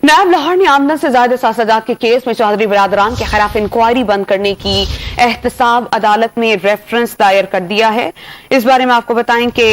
नायब लाहौर ने आमदन से ज्यादा सासाजात के केस में चौधरी बिरादरान के खिलाफ इंक्वायरी बंद करने की एहतसाब अदालत में रेफरेंस दायर कर दिया है। इस बारे में आपको बताएं कि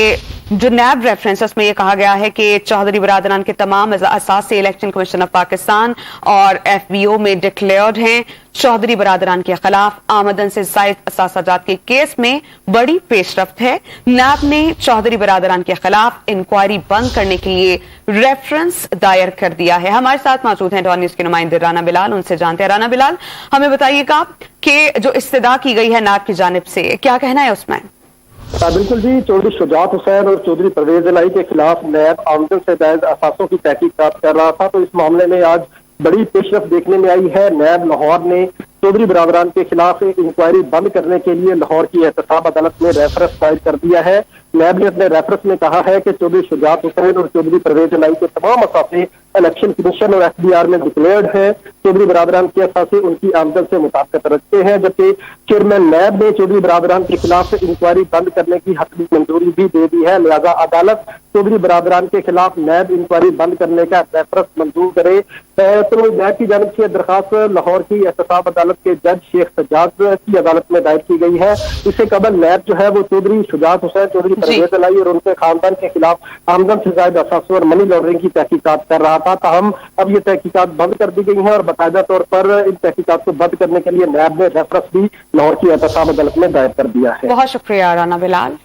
जो नैब रेफरेंस उसमें यह कहा गया है कि चौधरी बिरादरान के तमाम असासे इलेक्शन कमीशन ऑफ पाकिस्तान और FBO में डिक्लेयर्ड हैं। चौधरी बिरादरान के खिलाफ आमदन से जायद असासाजात के केस में बड़ी पेशरफ्त है। नैब ने चौधरी बिरादरान के खिलाफ इंक्वायरी बंद करने के लिए रेफरेंस दायर कर दिया है। हमारे साथ मौजूद हैं डॉन न्यूज के नुमाइंदे राना बिलाल, उनसे जानते हैं। राना बिलाल, हमें बताइएगा कि जो इस्तदा की गई है नैब की जानिब से, क्या कहना है उसमें? बिल्कुल जी, चौधरी शुजात हुसैन और चौधरी परवेज इलाही के खिलाफ नैब आमदन से जायद असासों की तहकीकात कर रहा था, तो इस मामले में आज बड़ी पेशरफ देखने में आई है। नैब लाहौर ने चौधरी बिरादरान के खिलाफ इंक्वायरी बंद करने के लिए लाहौर की एहतसाब अदालत में रेफरेंस दायर कर दिया है। नैब ने अपने रेफरेंस में कहा है कि चौधरी शुजात हुसैन और चौधरी परवेज इलाही के तमाम असासे इलेक्शन कमीशन और FBR में डिक्लेयर्ड है। चौधरी बिरादरान के असासे उनकी आमदन से मुताबिकत रखते हैं, जबकि चेयरमैन नैब ने चौधरी बिरादरान के खिलाफ इंक्वायरी बंद करने की हतमी मंजूरी भी दे दी है। लिहाजा अदालत चौधरी बिरादरान के खिलाफ नैब इंक्वायरी बंद करने का रेफरेंस मंजूर करे। तो नैब की जानिब से दरखास्त लाहौर की एहतसाब अदालत के जज शेख सज्जाद की अदालत में दायर की गई है। इससे कबल नैब जो है वो चौधरी शुजात हुसैन, चौधरी परवेज इलाही और उनके खानदान के खिलाफ आमदन से ज्यादा असासों और मनी लॉन्ड्रिंग की तहकीकात कर रहा था। ताहम अब ये तहकीकात बंद कर दी गई है और बाकायदा तौर पर इन तहकीकात को बंद करने के लिए नैब ने रेफरेंस भी लाहौर की एहतसाब अदालत में दायर कर दिया है। बहुत शुक्रिया राना बिलाल।